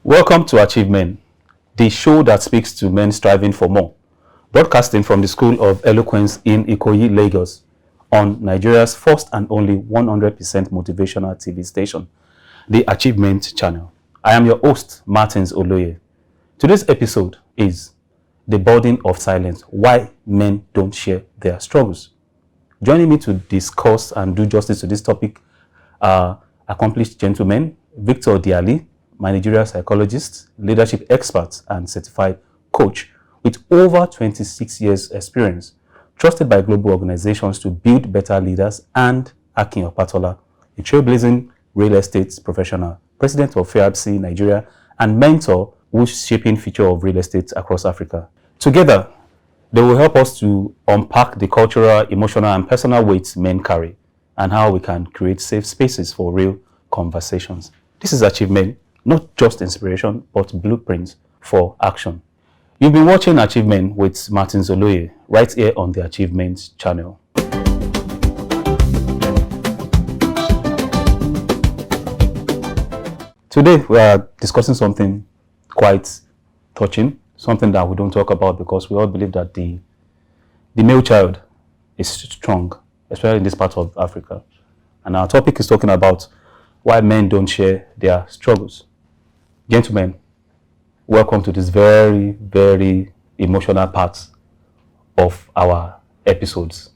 Welcome to AchieveMEN, the show that speaks to men striving for more, broadcasting from the School of Eloquence in Ikoyi, Lagos, on Nigeria's first and only 100% motivational TV station, the AchieveMEN channel. I am your host, Martins Oloye. Today's episode is The Burden of Silence, Why Men Don't Share Their Struggles. Joining me to discuss and do justice to this topic are accomplished gentlemen, Victor Diali, managerial psychologist, leadership expert, and certified coach with over 26 years experience, trusted by global organizations to build better leaders, and Akin Opatola, a trailblazing real estate professional, president of FAIRC Nigeria, and mentor who's shaping future of real estate across Africa. Together, they will help us to unpack the cultural, emotional, and personal weights men carry, and how we can create safe spaces for real conversations. This is AchieveMEN, not just inspiration, but blueprints for action. You've been watching AchieveMEN with Martins Oloye, right here on the AchieveMEN channel. Today, we are discussing something quite touching, something that we don't talk about because we all believe that the male child is strong, especially in this part of Africa. And our topic is talking about why men don't share their struggles. Gentlemen, welcome to this very, very emotional part of our episodes.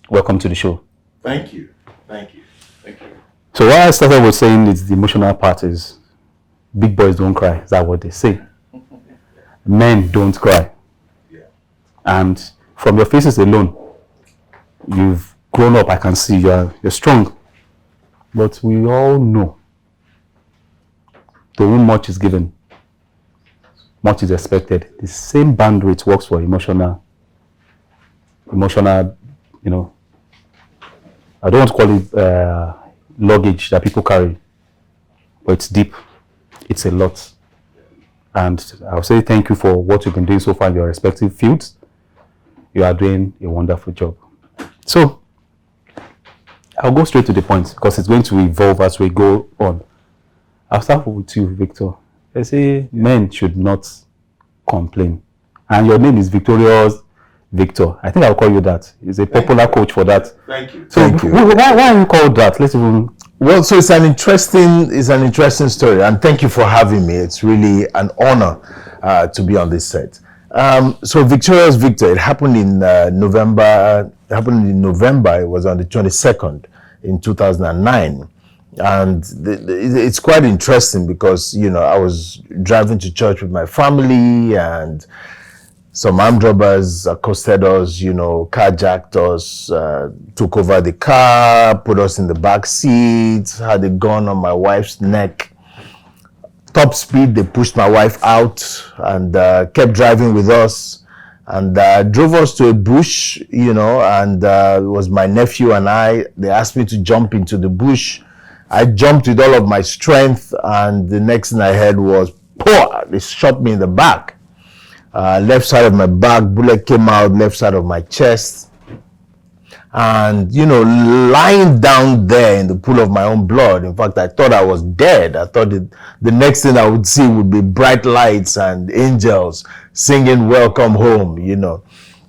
Welcome to the show. Thank you. Thank you. Thank you. So what I started with saying is the emotional part is big boys don't cry. Is that what they say? Men don't cry. Yeah. And from your faces alone, you've grown up. I can see you're strong. But we all know to whom much is given, much is expected. The same bandwidth works for emotional, I don't want to call it luggage that people carry, but it's deep. It's a lot. And I'll say thank you for what you've been doing so far in your respective fields. You are doing a wonderful job. So, I'll go straight to the point because it's going to evolve as we go on. I'll start with you, Victor. I say men should not complain. And your name is Victorious Victor. I think I'll call you that. He's a popular coach for that. Thank you. So Thank you. Why are you called that? Let's even... Well, so it's an interesting story, and thank you for having me. It's really an honor to be on this set. So Victorious Victor, it happened in November. It happened in November. It was on the 22nd in 2009. And it's quite interesting because, I was driving to church with my family and some armed robbers accosted us, carjacked us, took over the car, put us in the back seat, had a gun on my wife's neck. Top speed, they pushed my wife out and kept driving with us and drove us to a bush, and it was my nephew and I. They asked me to jump into the bush. I jumped with all of my strength, and the next thing I heard was, "Pow!" They shot me in the back. Left side of my back, bullet came out, left side of my chest. And, lying down there in the pool of my own blood, in fact, I thought I was dead. I thought the next thing I would see would be bright lights and angels singing "Welcome Home,"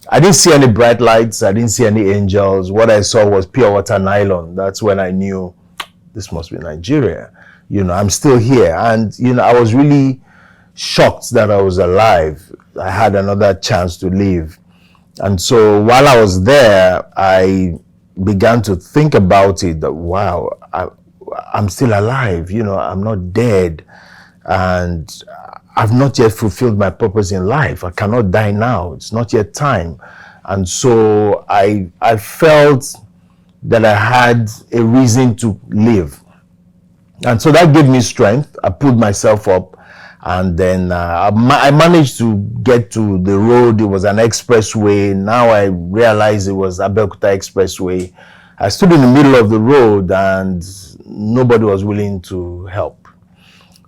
I didn't see any bright lights. I didn't see any angels. What I saw was pure water nylon. That's when I knew this must be Nigeria. I'm still here. And, I was really shocked that I was alive. I had another chance to live. And so while I was there, I began to think about it, that, wow, I'm still alive, I'm not dead. And I've not yet fulfilled my purpose in life. I cannot die now. It's not yet time. And so I felt that I had a reason to live. And so that gave me strength. I pulled myself up, and then I managed to get to the road. It was an expressway. Now I realize it was Abeokuta Expressway. I stood in the middle of the road and nobody was willing to help.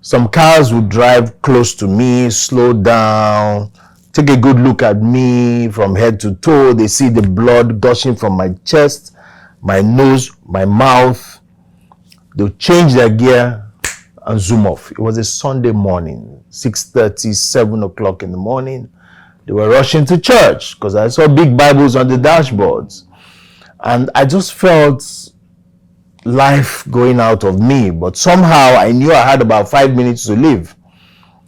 Some cars would drive close to me, slow down, take a good look at me from head to toe. They see the blood gushing from my chest, my nose, my mouth. They'll change their gear and zoom off. It was a Sunday morning, 6:30, 7 o'clock in the morning. They were rushing to church because I saw big Bibles on the dashboards. And I just felt life going out of me. But somehow I knew I had about 5 minutes to live.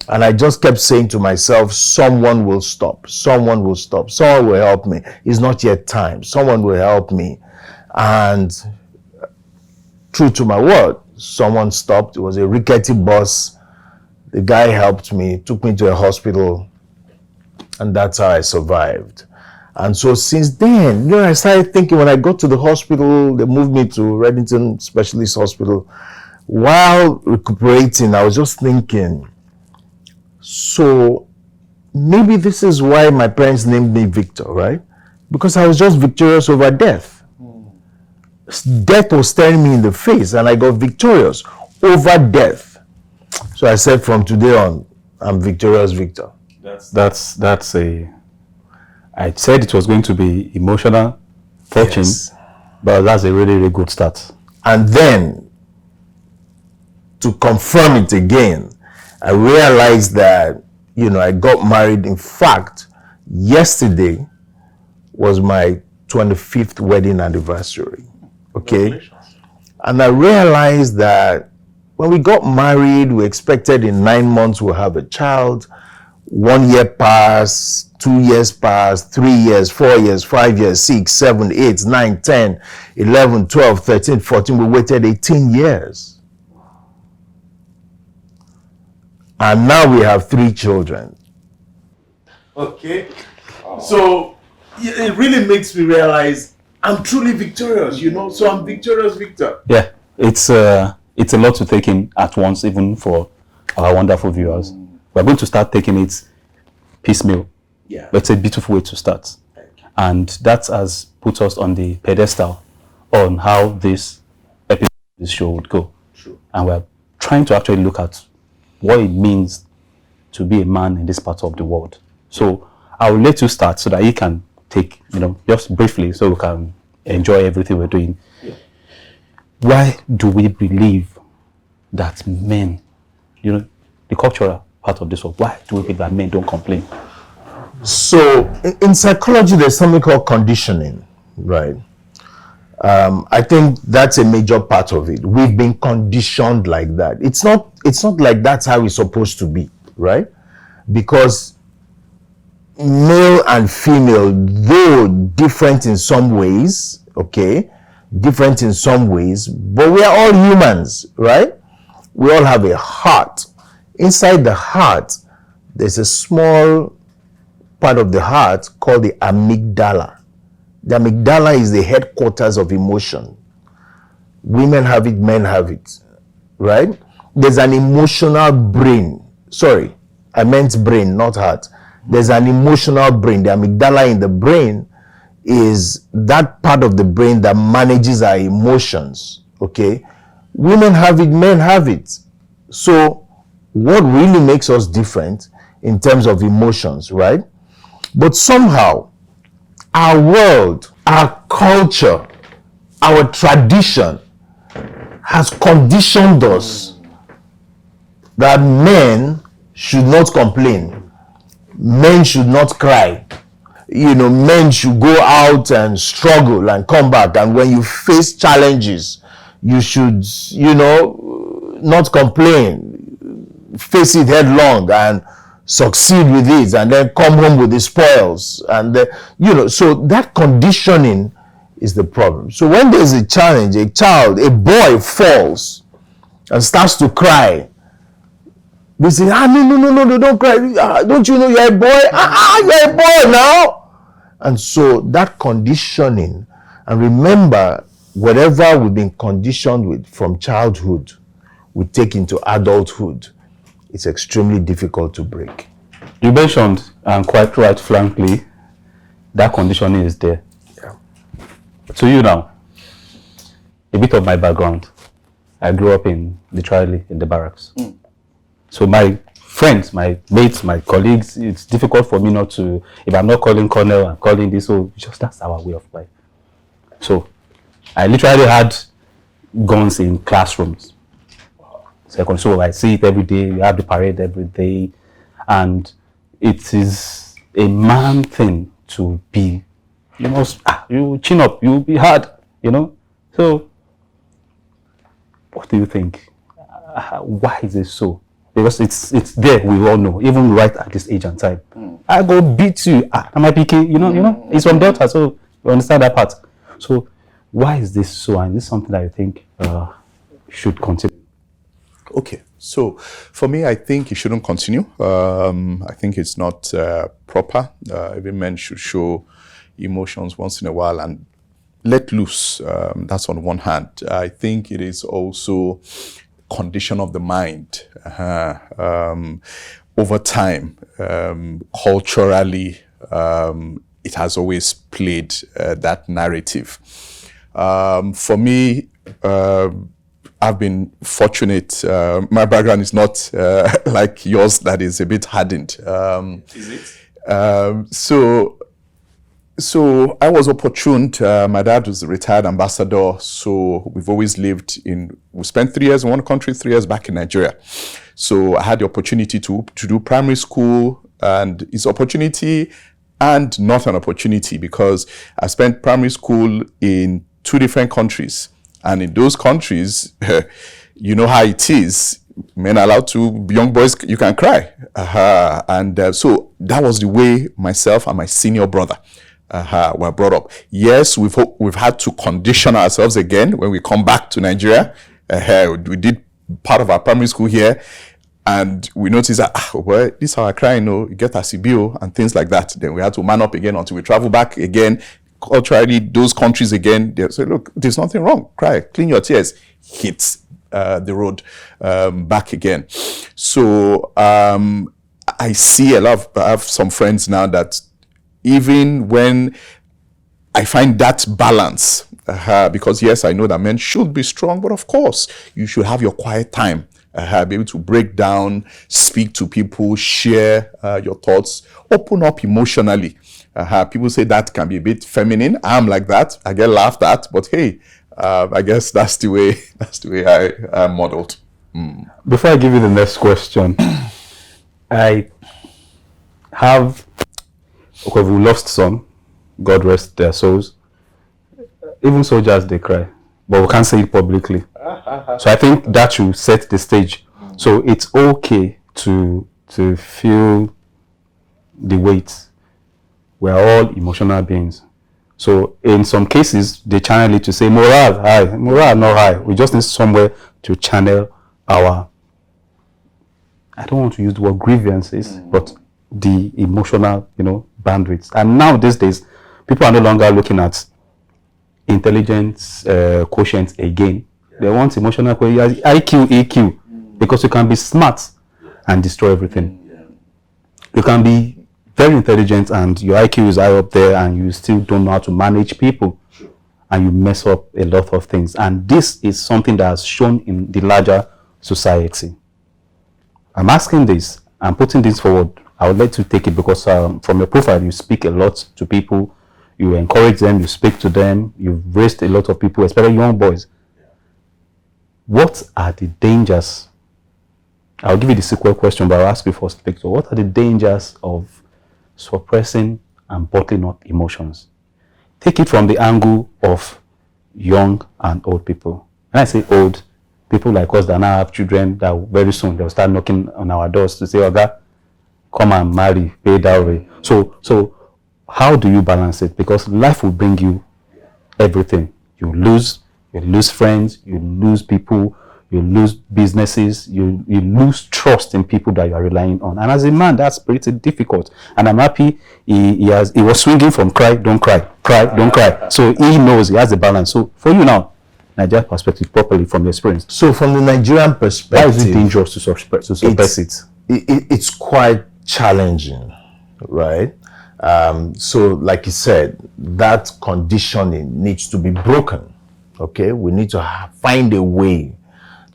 And I just kept saying to myself, someone will stop. Someone will stop. Someone will help me. It's not yet time. Someone will help me. And true to my word, someone stopped. It was a rickety bus. The guy helped me, took me to a hospital, and that's how I survived. And so since then, I started thinking, when I got to the hospital, they moved me to Reddington Specialist Hospital. While recuperating, I was just thinking, so maybe this is why my parents named me Victor, right? Because I was just victorious over death. Death was staring me in the face, and I got victorious over death. So I said, from today on, I'm Victorious Victor. That's I said it was going to be emotional, touching, yes, but that's a really, really good start. And then, to confirm it again, I realized that, I got married. In fact, yesterday was my 25th wedding anniversary. Okay. And I realized that when we got married, we expected in 9 months we'll have a child. 1 year passed, 2 years passed, 3 years, 4 years, 5 years, 6, 7, 8, 9, 10, 11, 12, 13, 14. We waited 18 years. And now we have 3 children. Okay. So it really makes me realize I'm truly victorious, so I'm Victorious Victor. Yeah, it's a lot to take in at once, even for our wonderful viewers. We're going to start taking it piecemeal. Yeah. But it's a beautiful way to start. And that has put us on the pedestal on how this episode of this show would go. True. And we're trying to actually look at what it means to be a man in this part of the world. So I will let you start so that you can take, just briefly, so we can enjoy everything we're doing. Yeah. Why do we believe that men, the cultural part of this world, why do we believe that men don't complain? So in psychology, there's something called conditioning, right? I think that's a major part of it. We've been conditioned like that. It's not like that's how it's supposed to be, right? Because male and female, though different in some ways, okay, different in some ways, but we are all humans, right? We all have a heart. Inside the heart, there's a small part of the heart called the amygdala. The amygdala is the headquarters of emotion. Women have it, men have it, right? There's an emotional brain. Sorry, I meant brain, not heart. There's an emotional brain. The amygdala in the brain is that part of the brain that manages our emotions, okay? Women have it, men have it. So what really makes us different in terms of emotions, right? But somehow, our world, our culture, our tradition has conditioned us that men should not complain. Men should not cry. Men should go out and struggle and come back. And when you face challenges, you should, not complain, face it headlong and succeed with it, and then come home with the spoils. And so that conditioning is the problem. So when there's a challenge, a boy falls and starts to cry, they say, no, don't cry. Don't you know you're a boy? You're a boy now. And so that conditioning, and remember, whatever we've been conditioned with from childhood, we take into adulthood. It's extremely difficult to break. You mentioned, and quite right, frankly, that conditioning is there. Yeah. To you now, a bit of my background. I grew up literally in the barracks. So my friends, my mates, my colleagues, it's difficult for me not to, if I'm not calling Colonel, I'm calling this, so just that's our way of life. So I literally had guns in classrooms. So I see it every day, we have the parade every day, and it is a man thing to be, you chin up, you be hard, So what do you think? Why is it so? Because it's there, we all know, even right at this age and time. I go beat you, am I picking? It's from Delta, so you understand that part. So why is this so? And this is something that I think should continue. Okay, so for me, I think it shouldn't continue. I think it's not proper. Every man should show emotions once in a while and let loose. That's on one hand. I think it is also condition of the mind. Over time, culturally, it has always played that narrative. For me, I've been fortunate. My background is not like yours, that is a bit hardened. Is it? So I was opportune. My dad was a retired ambassador, so we've always we spent 3 years in one country, 3 years back in Nigeria. So I had the opportunity to do primary school, and it's opportunity and not an opportunity, because I spent primary school in 2 different countries. And in those countries, you know how it is. Men are allowed to, young boys, you can cry. So that was the way myself and my senior brother were brought up. Yes, we've had to condition ourselves again when we come back to Nigeria. We did part of our primary school here, and we noticed that, this is how I cry, you get a CBO and things like that. Then we had to man up again until we travel back again. Culturally, those countries again, they say, look, there's nothing wrong. Cry, clean your tears, hit the road back again. So I see I have some friends now that even when I find that balance, because yes, I know that men should be strong, but of course, you should have your quiet time. Be able to break down, speak to people, share your thoughts, open up emotionally. People say that can be a bit feminine. I'm like that. I get laughed at, but hey, I guess that's the way I modeled. Before I give you the next question, I have, we lost some, God rest their souls. Even soldiers, they cry, but we can't say it publicly. So I think that should set the stage. So it's okay to feel the weight. We're all emotional beings. So in some cases, they channel it to say morale high, morale not high. We just need somewhere to channel our, I don't want to use the word grievances, but the emotional, bandwidths. And now these days, people are no longer looking at intelligence quotient again. They want emotional quotient, IQ, EQ, because you can be smart and destroy everything. You can be very intelligent and your IQ is high up there and you still don't know how to manage people, and you mess up a lot of things. And this is something that has shown in the larger society. I'm asking this, I'm putting this forward. I would like to take it because from your profile, you speak a lot to people, you encourage them, you speak to them, you've raised a lot of people, especially young boys. What are the dangers? I'll give you the sequel question, but I'll ask you first, Victor. What are the dangers of suppressing and bottling up emotions? Take it from the angle of young and old people. When I say old, people like us that now have children that very soon they'll start knocking on our doors to say, Oga, come and marry, pay dowry. So how do you balance it? Because life will bring you everything. You lose friends, you lose people, you lose businesses, you lose trust in people that you are relying on. And as a man, that's pretty difficult. And I'm happy he was swinging from cry, don't cry, don't cry. So he knows he has a balance. So for you now, Nigerian perspective properly from your experience. So from the Nigerian perspective, why is it dangerous to suppress it? It's quite challenging, right? So like you said, that conditioning needs to be broken. Okay, we need to find a way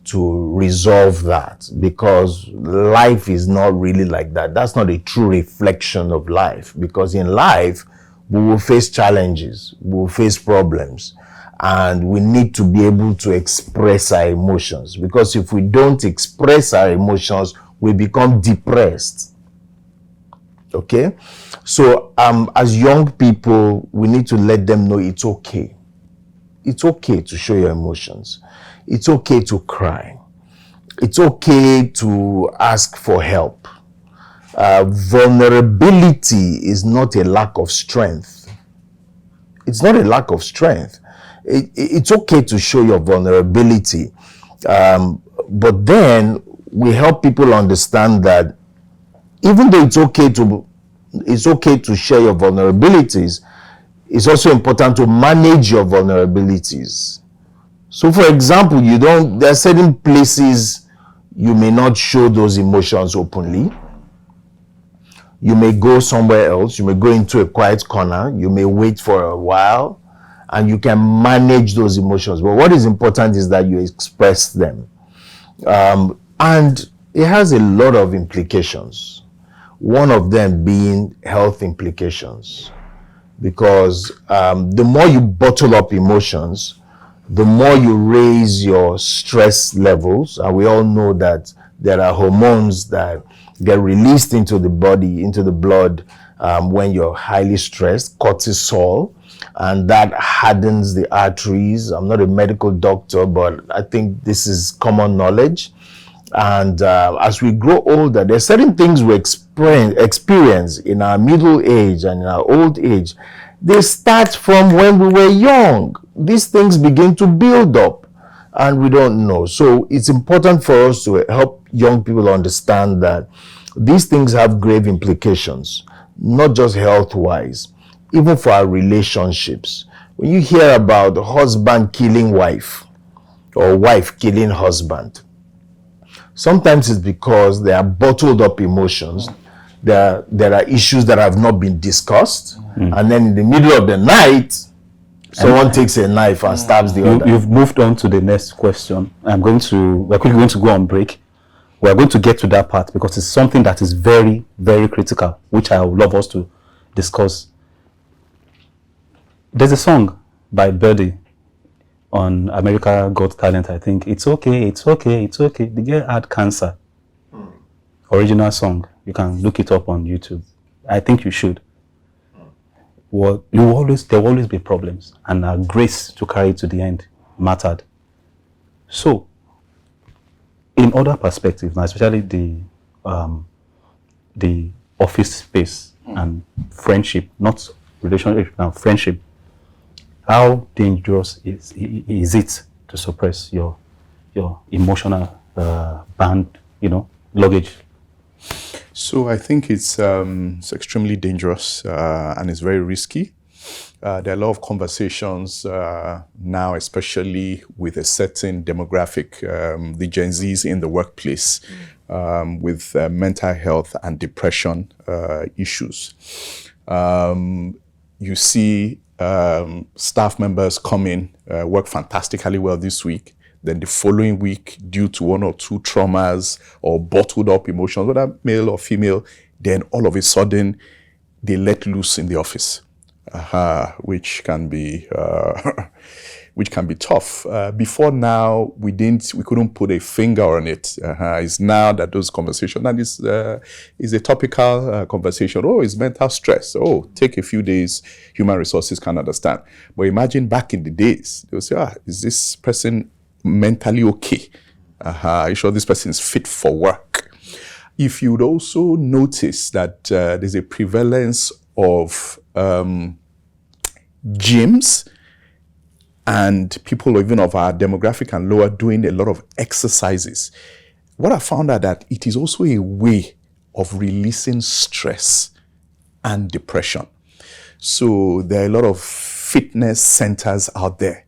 to resolve that, because life is not really like that. That's not a true reflection of life, because in life we will face challenges, we will face problems, and we need to be able to express our emotions, because if we don't express our emotions, we become depressed. Okay, so as young people, we need to let them know it's okay. It's okay to show your emotions. It's okay to cry. It's okay to ask for help. Vulnerability is not a lack of strength. It's not a lack of strength. It's okay to show your vulnerability. But then we help people understand that even though it's okay to share your vulnerabilities, it's also important to manage your vulnerabilities. So for example, there are certain places you may not show those emotions openly. You may go somewhere else, you may go into a quiet corner, you may wait for a while, and you can manage those emotions. But what is important is that you express them. And it has a lot of implications. One of them being health implications. Because the more you bottle up emotions, the more you raise your stress levels. And we all know that there are hormones that get released into the body, into the blood, when you're highly stressed, cortisol, and that hardens the arteries. I'm not a medical doctor, but I think this is common knowledge. And as we grow older, there are certain things we experience in our middle age and in our old age. They start from when we were young. These things begin to build up and we don't know. So it's important for us to help young people understand that these things have grave implications, not just health-wise, even for our relationships. When you hear about husband killing wife or wife killing husband, sometimes it's because there are bottled up emotions. There are issues that have not been discussed. And then in the middle of the night, someone takes a knife and stabs the other. You've moved on to the next question. We're quickly going to go on break. We're going to get to that part because it's something that is very, very critical, which I would love us to discuss. There's a song by Birdie on America Got Talent, I think. It's okay, it's okay, it's okay. The girl had cancer. Original song. You can look it up on YouTube. I think you should. Well, there will always be problems, and our grace to carry it to the end mattered. So, in other perspectives, now especially the office space and friendship, not relationship, now friendship, how dangerous is it to suppress your emotional luggage? So I think it's extremely dangerous and it's very risky. There are a lot of conversations now, especially with a certain demographic, the Gen Zs in the workplace, with mental health and depression issues. You see staff members come in, work fantastically well this week. Then the following week, due to one or two traumas or bottled up emotions, whether male or female, then all of a sudden they let loose in the office, which can be tough. Before now, we couldn't put a finger on it. It's now that those conversations, and it's a topical conversation. Oh, it's mental stress. Oh, take a few days. Human resources can understand. But imagine back in the days, they'll say, is this person mentally okay? Are you sure this person is fit for work? If you'd also notice that there's a prevalence of gyms and people even of our demographic and lower doing a lot of exercises, what I found out that it is also a way of releasing stress and depression. So there are a lot of fitness centers out there.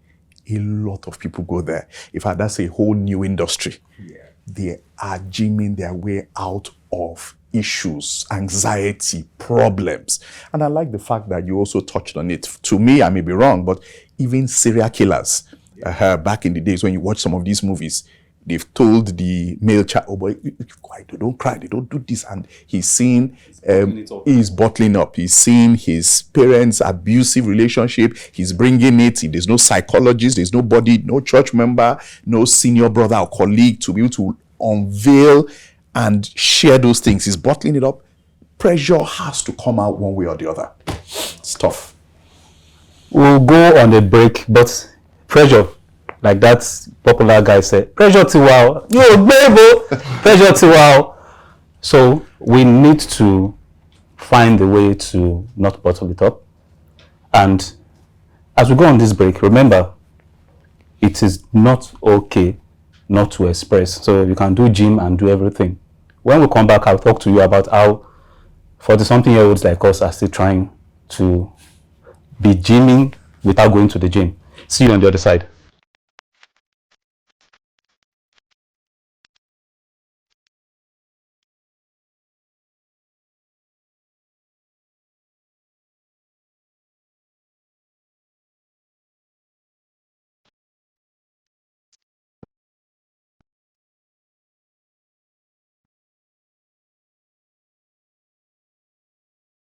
A lot of people go there. In fact, that's a whole new industry. Yeah. They are gymming their way out of issues, anxiety, problems. And I like the fact that you also touched on it. To me, I may be wrong, but even serial killers, back in the days when you watch some of these movies, they've told the male child, oh boy, don't cry, they don't do this. And he's seeing, he's bottling up. He's seeing his parents' abusive relationship. He's bringing it. There's no psychologist, there's nobody, no church member, no senior brother or colleague to be able to unveil and share those things. He's bottling it up. Pressure has to come out one way or the other. It's tough. We'll go on a break, but pressure, like that popular guy said, pressure to wow. Yo, baby, pressure to wow. So we need to find a way to not bottle it up. And as we go on this break, remember, it is not okay not to express. So you can do gym and do everything. When we come back, I'll talk to you about how 40-something-year-olds like us are still trying to be gymming without going to the gym. See you on the other side.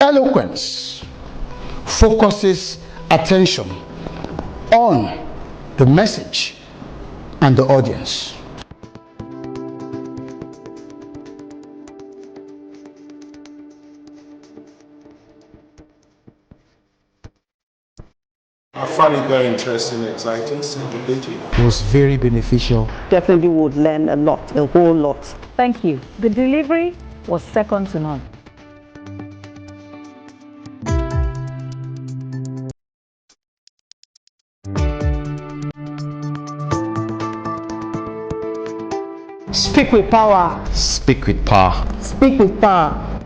Eloquence focuses attention on the message and the audience. I find it very interesting, exciting, stimulating. It was very beneficial. Definitely would learn a lot, a whole lot. Thank you. The delivery was second to none. Speak with power. Speak with power. Speak with power.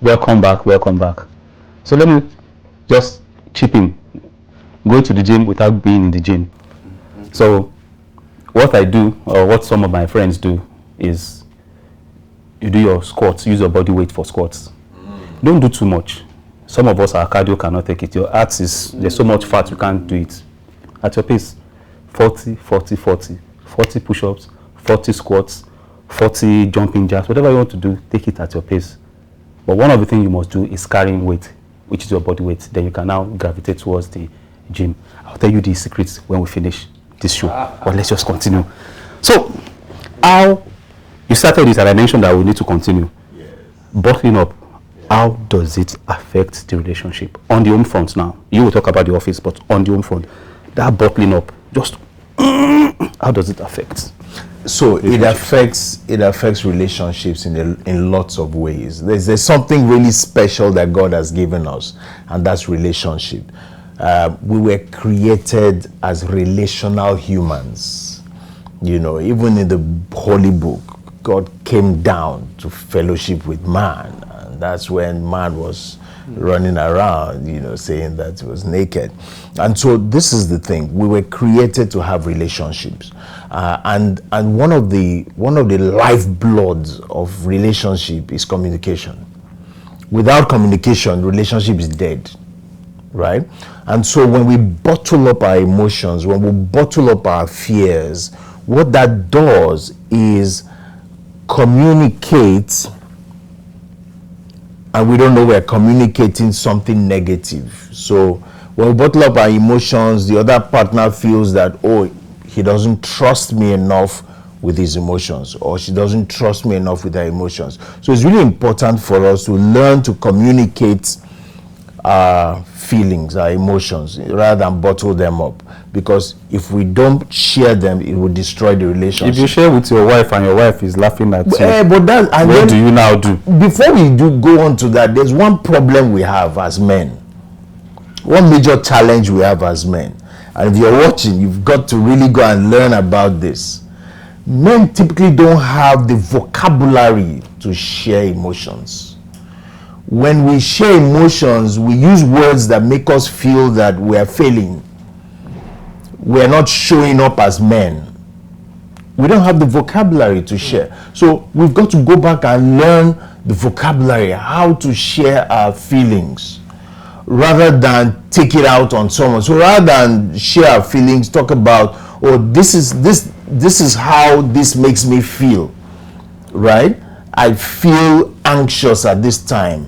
Welcome back, welcome back. So let me just chip in. Go to the gym without being in the gym. So what I do, or what some of my friends do, is you do your squats, use your body weight for squats. Don't do too much. Some of us, our cardio cannot take it. Your heart is, there's so much fat, you can't do it. At your pace, 40, 40, 40. 40 push-ups, 40 squats, 40 jumping jacks, whatever you want to do, take it at your pace. But one of the things you must do is carrying weight, which is your body weight. Then you can now gravitate towards the gym. I'll tell you the secrets when we finish this show. But let's just continue. So, how you started this, and I mentioned that we need to continue. Yes. Bottling up, how does it affect the relationship? On the home front now, you will talk about the office, but on the home front, that bottling up, just how does it affect? So it affects relationships in lots of ways. There's something really special that God has given us, and that's relationship. We were created as relational humans. You know, even in the Holy Book, God came down to fellowship with man, and that's when man was running around, you know, saying that he was naked. And so this is the thing: we were created to have relationships, and one of the lifebloods of relationship is communication. Without communication, relationship is dead, right? And so when we bottle up our emotions, when we bottle up our fears, what that does is communicate, and we don't know we're communicating something negative. So when we bottle up our emotions, the other partner feels that, oh, he doesn't trust me enough with his emotions, or she doesn't trust me enough with her emotions. So it's really important for us to learn to communicate our feelings, our emotions, rather than bottle them up. Because if we don't share them, it will destroy the relationship. If you share with your wife and your wife is laughing at you, but that, and what then, do you now do? Before we do go on to that, there's one problem we have as men. One major challenge we have as men. And if you're watching, you've got to really go and learn about this. Men typically don't have the vocabulary to share emotions. When we share emotions, we use words that make us feel that we're failing. We're not showing up as men. We don't have the vocabulary to share. So we've got to go back and learn the vocabulary, how to share our feelings, rather than take it out on someone. So rather than share our feelings, talk about, oh, this is how this makes me feel, right? I feel anxious at this time.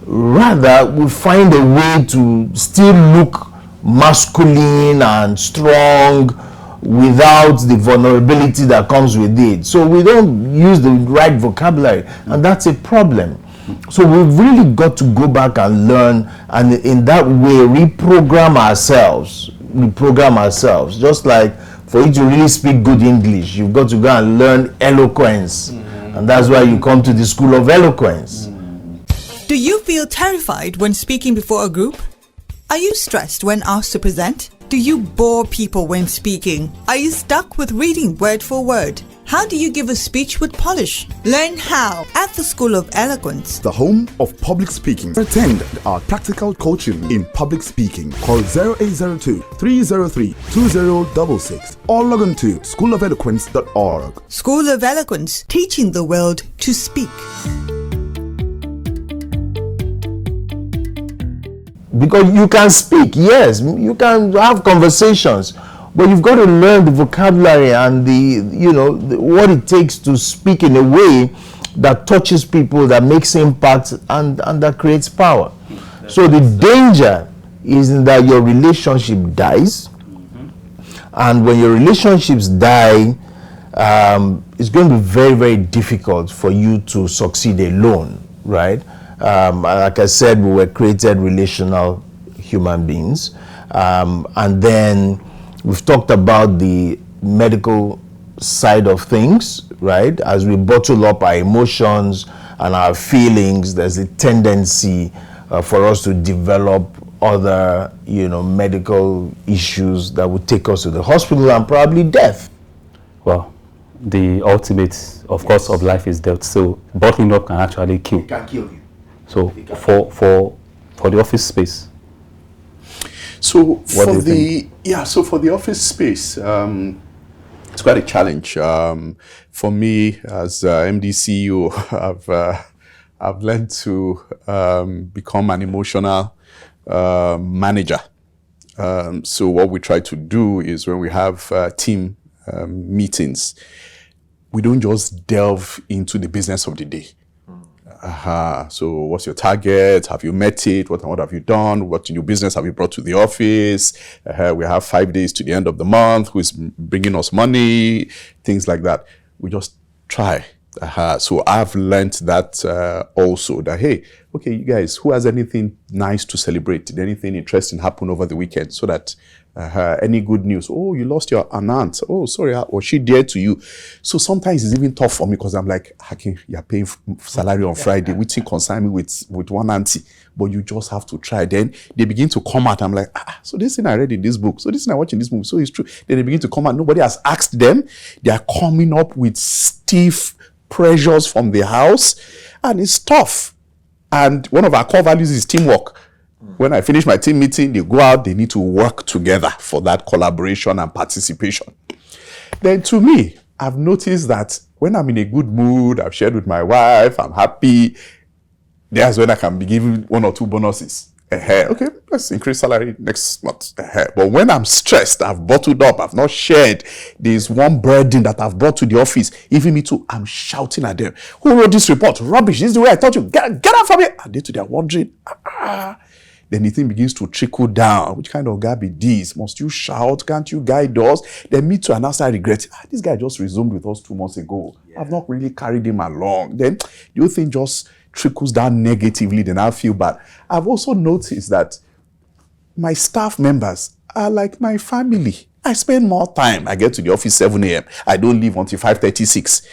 Rather, we find a way to still look masculine and strong without the vulnerability that comes with it. So we don't use the right vocabulary, and that's a problem. So we've really got to go back and learn, and in that way reprogram ourselves. Just like for you to really speak good English, you've got to go and learn eloquence. And that's why you come to the School of Eloquence. Do you feel terrified when speaking before a group? Are you stressed when asked to present? Do you bore people when speaking? Are you stuck with reading word for word? How do you give a speech with polish? Learn how at the School of Eloquence, the home of public speaking. Attend our practical coaching in public speaking. Call 0802 303 2066 or log on to schoolofeloquence.org. School of Eloquence, teaching the world to speak. Because you can speak, yes, you can have conversations, but you've got to learn the vocabulary and what it takes to speak in a way that touches people, that makes impact, and that creates power. So the danger is that your relationship dies, and when your relationships die, it's going to be very, very difficult for you to succeed alone, right? Like I said, we were created relational human beings, and then we've talked about the medical side of things, right? As we bottle up our emotions and our feelings, there's a tendency for us to develop other, medical issues that would take us to the hospital and probably death. Well, the ultimate, of course, of life is death. So bottling up can actually kill. It can kill you. So for the office space. So for the office space, it's quite a challenge. For me as MD CEO, I've learned to become an emotional manager. So what we try to do is when we have team meetings, we don't just delve into the business of the day. So what's your target? Have you met it? What have you done? What new business have you brought to the office? We have 5 days to the end of the month. Who's bringing us money? Things like that. We just try. So I've learned that also, that, hey, okay, you guys, who has anything nice to celebrate? Did anything interesting happen over the weekend? So that any good news? Oh, you lost your aunt. Oh, sorry, was she dear to you? So sometimes it's even tough for me because I'm like, Akin, you're paying salary on Friday. Which thing concern me with one auntie? But you just have to try. Then they begin to come out. I'm like, so this thing I read in this book. So this thing I watch in this movie. So it's true. Then they begin to come out. Nobody has asked them. They are coming up with stiff pressures from the house, and it's tough. And one of our core values is teamwork. When I finish my team meeting, they go out, they need to work together for that collaboration and participation. Then to me, I've noticed that when I'm in a good mood, I've shared with my wife, I'm happy, that's when I can be given 1 or 2 bonuses. Okay, let's increase salary next month. But when I'm stressed, I've bottled up, I've not shared, there's one burden that I've brought to the office, even me too, I'm shouting at them. Who wrote this report? Rubbish, this is the way I taught you. Get out from here. And they're wondering, Then the thing begins to trickle down. Which kind of guy be this? Must you shout? Can't you guide us? Then me too, and after I regret, this guy just resumed with us 2 months ago. Yeah. I've not really carried him along. Then the whole thing just trickles down negatively, then I feel bad. I've also noticed that my staff members are like my family. I spend more time. I get to the office 7 a.m. I don't leave until 5:36.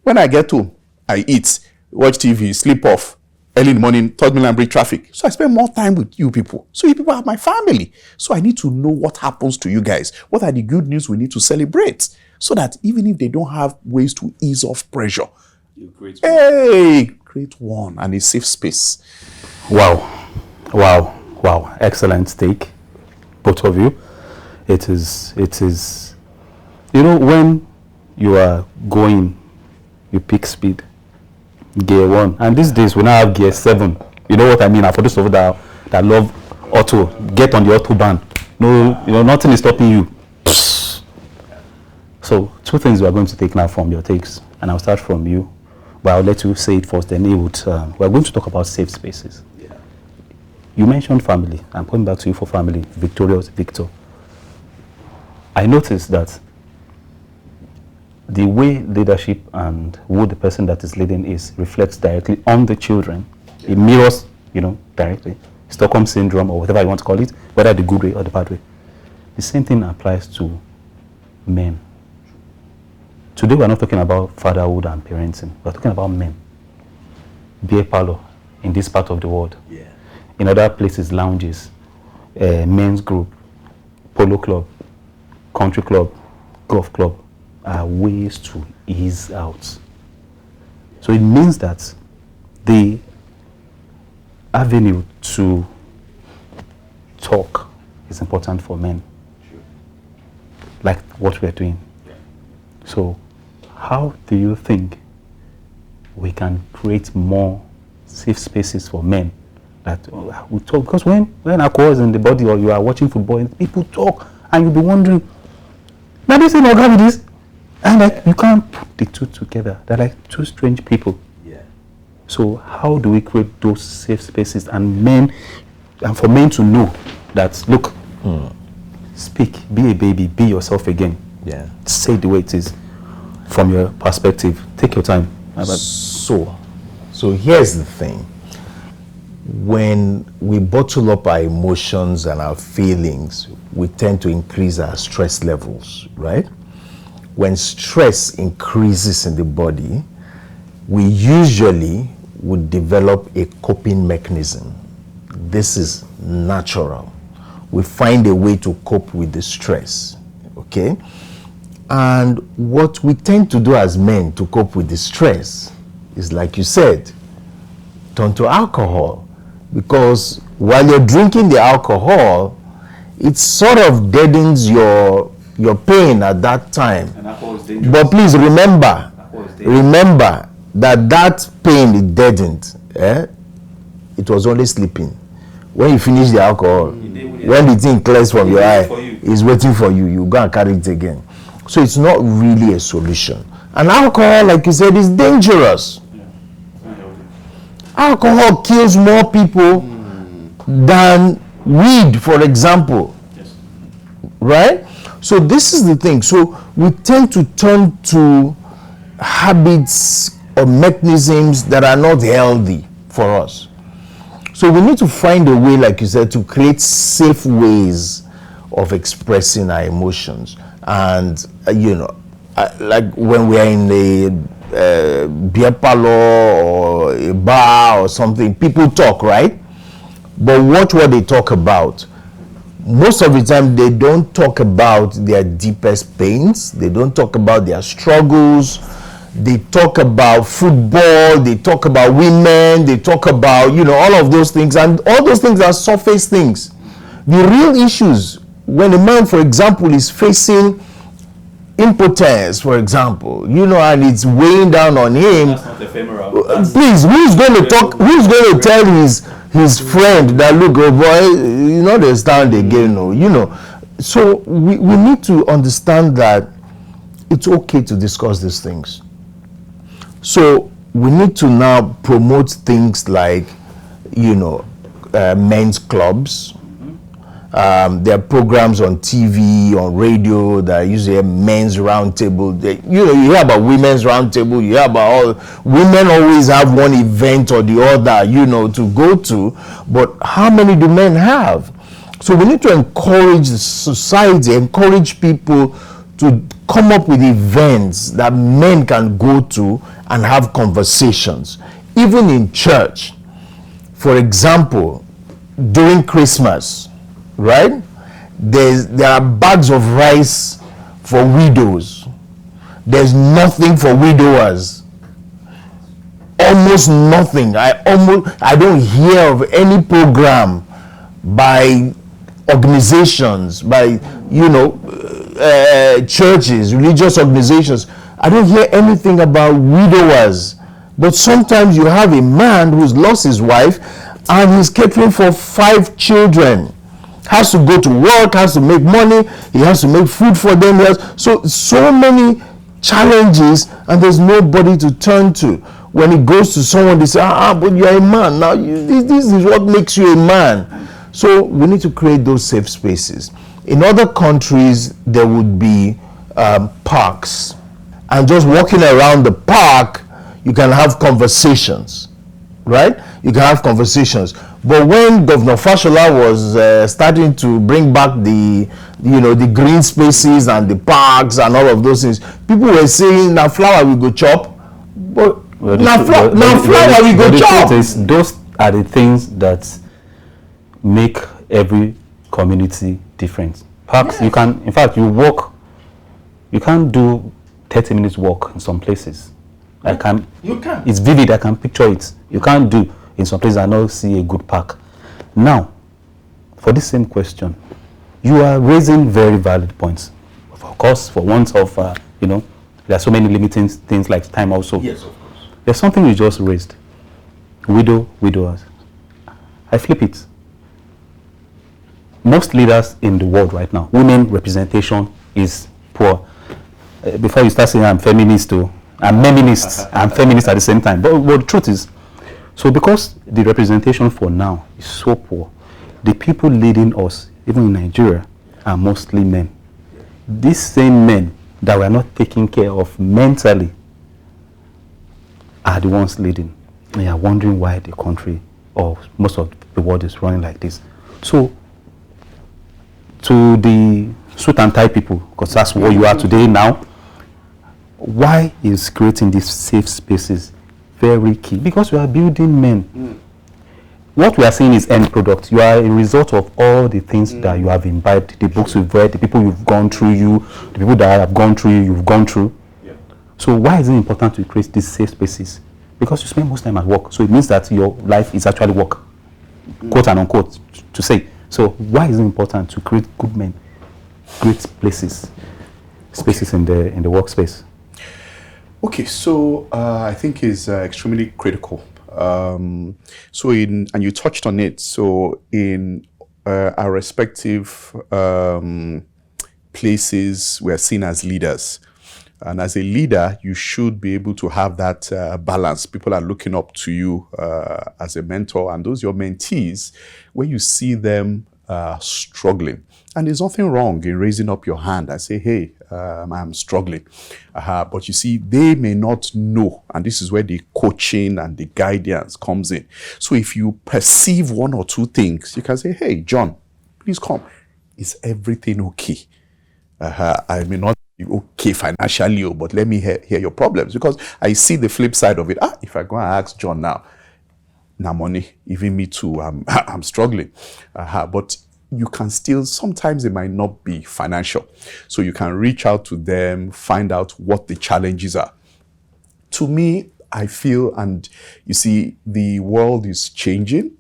When I get home, I eat, watch TV, sleep off. Early in the morning, third mainland bridge traffic. So I spend more time with you people. So you people are my family. So I need to know what happens to you guys. What are the good news we need to celebrate? So that even if they don't have ways to ease off pressure, create one and a safe space. Wow. Excellent take, both of you. It is, when you are going, you pick speed. Gear 1, and these days we now have gear 7. You know what I mean? And for those of you that love auto, get on the autobahn. No, nothing is stopping you. So 2 things we are going to take now from your takes, and I'll start from you, but I'll let you say it first. Then we're going to talk about safe spaces. You mentioned family. I'm going back to you for family. Victor. I noticed that the way leadership and who the person that is leading is reflects directly on the children. It mirrors, directly. Stockholm syndrome, or whatever you want to call it, whether the good way or the bad way. The same thing applies to men. Today we're not talking about fatherhood and parenting. We're talking about men. Beer parlor in this part of the world. In other places, lounges, men's group, polo club, country club, golf club, are ways to ease out. So it means that the avenue to talk is important for men, like what we're doing. So how do you think we can create more safe spaces for men that we talk? Because when alcohol is in the body, or you are watching football and people talk, and you'll be wondering, now this is not with this. And you can't put the two together. They're like two strange people. So how do we create those safe spaces and for men to know that, look, speak, be a baby, be yourself again. Say it the way it is from your perspective. Take your time. So here's the thing. When we bottle up our emotions and our feelings, we tend to increase our stress levels, right? When stress increases in the body, we usually would develop a coping mechanism. This is natural. We find a way to cope with the stress, okay? And what we tend to do as men to cope with the stress is, like you said, turn to alcohol. Because while you're drinking the alcohol, it sort of deadens your pain at that time. But please remember that pain it deadened. It was only sleeping. When you finish the alcohol, when the thing clears from your eye, it's waiting for you. You go and carry it again. So it's not really a solution. And alcohol, like you said, is dangerous. Alcohol kills more people than weed, for example. Right? So this is the thing. So we tend to turn to habits or mechanisms that are not healthy for us. So we need to find a way, like you said, to create safe ways of expressing our emotions. And, like when we are in a beer parlor or a bar or something, people talk, right? But watch what they talk about. Most of the time, they don't talk about their deepest pains. They don't talk about their struggles. They talk about football. They talk about women. They talk about, all of those things. And all those things are surface things. The real issues, when a man, for example, is facing impotence, for example, and it's weighing down on him. That's not ephemeral. Please, who's going to tell his friend that, look, oh boy, they stand again, So we need to understand that it's okay to discuss these things. So we need to now promote things like, men's clubs, There are programs on TV, on radio that usually have men's roundtable. You hear about women's roundtable. You hear about all women always have one event or the other, to go to. But how many do men have? So we need to encourage the society, encourage people to come up with events that men can go to and have conversations, even in church. For example, during Christmas, right? There are bags of rice for widows. There's nothing for widowers. Almost nothing. I don't hear of any program by organizations, by churches, religious organizations. I don't hear anything about widowers. But sometimes you have a man who's lost his wife and he's catering for 5 children. Has to go to work, has to make money, he has to make food for them. So many challenges, and there's nobody to turn to. When he goes to someone, they say, but you're a man. Now, this is what makes you a man. So we need to create those safe spaces. In other countries, there would be parks. And just walking around the park, you can have conversations, right? You can have conversations. But when Governor Fashola was starting to bring back the green spaces and the parks and all of those things, people were saying, now flower we go chop. But now flower we go chop. Those are the things that make every community different. Parks, yes. You can, in fact, you can't do 30 minutes walk in some places. You can. It's vivid, I can picture it. You can't do in some places I not see a good park. Now, for this same question, you are raising very valid points. Of course, for want of, there are so many limiting things like time also. Yes, of course. There's something you just raised. Widowers. I flip it. Most leaders in the world right now, women representation is poor. Before you start saying I'm feminist too, I'm feminist at the same time. But the truth is, so because the representation for now is so poor, the people leading us, even in Nigeria, are mostly men. These same men that were not taken care of mentally are the ones leading. And you are wondering why the country or most of the world is running like this. So, to the suit and tie people, because that's what you are today now, why is creating these safe spaces very key? Because we are building men. What we are seeing is end product. You are a result of all the things that you have imbibed, the books you've read, the people you've gone through the people that have gone through you've gone through. Yeah. So why is it important to create these safe spaces? Because you spend most time at work. So it means that your life is actually work, quote and unquote, to say. So why is it important to create good men, great spaces in the workspace? Okay, so I think is extremely critical. And you touched on it. So in our respective places, we are seen as leaders. And as a leader, you should be able to have that balance. People are looking up to you as a mentor, and those your mentees, when you see them struggling. And there's nothing wrong in raising up your hand and say, hey, I'm struggling. But you see, they may not know. And this is where the coaching and the guidance comes in. So if you perceive one or two things, you can say, hey, John, please come. Is everything okay? I may not be okay financially, but let me hear your problems. Because I see the flip side of it. If I go and ask John now money, even me too, I'm struggling. But you can still, sometimes it might not be financial. So you can reach out to them, find out what the challenges are. To me, I feel, and you see, the world is changing.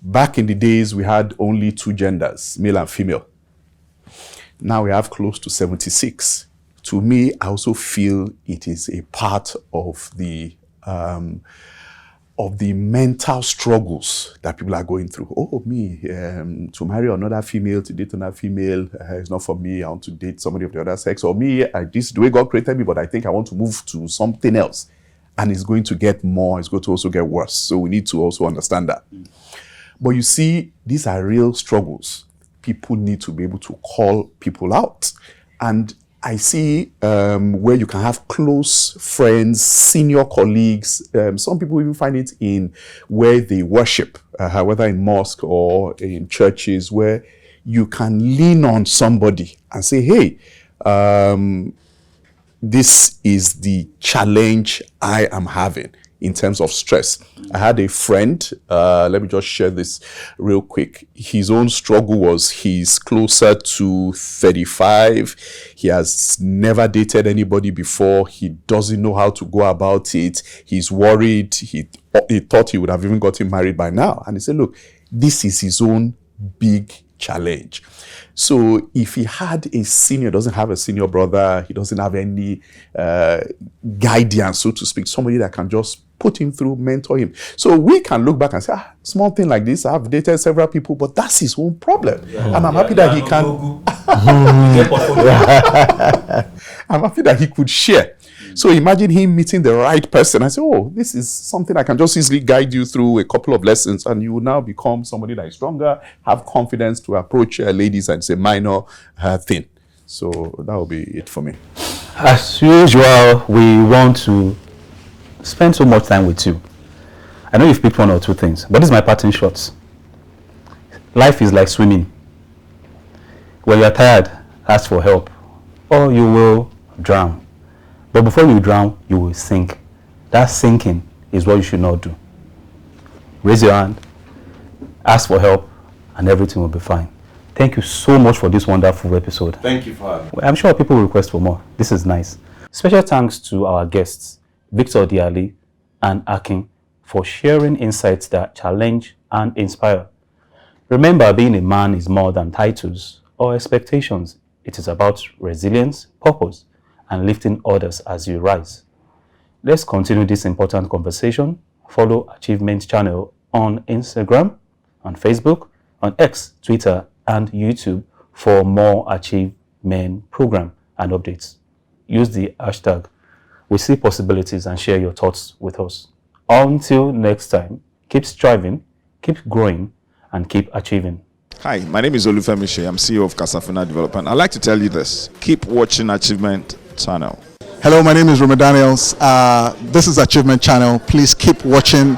Back in the days, we had only 2 genders, male and female. Now we have close to 76. To me, I also feel it is a part of the mental struggles that people are going through. To marry another female, to date another female, it's not for me. I want to date somebody of the other sex. Or me, this is the way God created me, but I think I want to move to something else. And it's going to get more, it's going to also get worse. So we need to also understand that. But you see, these are real struggles. people need to be able to call people out. And I see where you can have close friends, senior colleagues. Some people even find it in where they worship, whether in mosque or in churches, where you can lean on somebody and say, hey, this is the challenge I am having in terms of stress. I had a friend, let me just share this real quick. His own struggle was he's closer to 35. He has never dated anybody before. He doesn't know how to go about it. He's worried. He thought he would have even gotten married by now. And he said, look, this is his own big challenge. So if he had a senior, doesn't have a senior brother, he doesn't have any guidance, so to speak, somebody that can just put him through, mentor him. So we can look back and say, small thing like this, I've dated several people, but that's his own problem. And I'm happy that he can. I'm happy that he could share. So imagine him meeting the right person. I say, oh, this is something I can just easily guide you through a couple of lessons, and you will now become somebody that is stronger, have confidence to approach ladies and say minor thing. So that will be it for me. As usual, we want to spend so much time with you. I know you've picked one or two things, but this is my parting shots. Life is like swimming. When you're tired, ask for help, or you will drown. But before you drown, you will sink. That sinking is what you should not do. Raise your hand, ask for help, and everything will be fine. Thank you so much for this wonderful episode. Thank you for having me. I'm sure people will request for more. This is nice. Special thanks to our guests, Victor Diali and Akin, for sharing insights that challenge and inspire. Remember, being a man is more than titles or expectations. It is about resilience, purpose, and lifting others as you rise. Let's continue this important conversation. Follow AchieveMEN's channel on Instagram, on Facebook, on X, Twitter, and YouTube for more AchieveMEN program and updates. Use the hashtag We See Possibilities and share your thoughts with us. Until next time, keep striving, keep growing, and keep achieving. Hi, my name is Olufemi. I'm CEO of Casafina Development. I'd like to tell you this. Keep watching AchieveMEN channel. Hello, my name is Roma Daniels. This is AchieveMEN channel. Please keep watching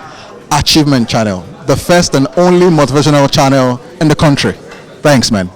AchieveMEN channel, the first and only motivational channel in the country. Thanks, man.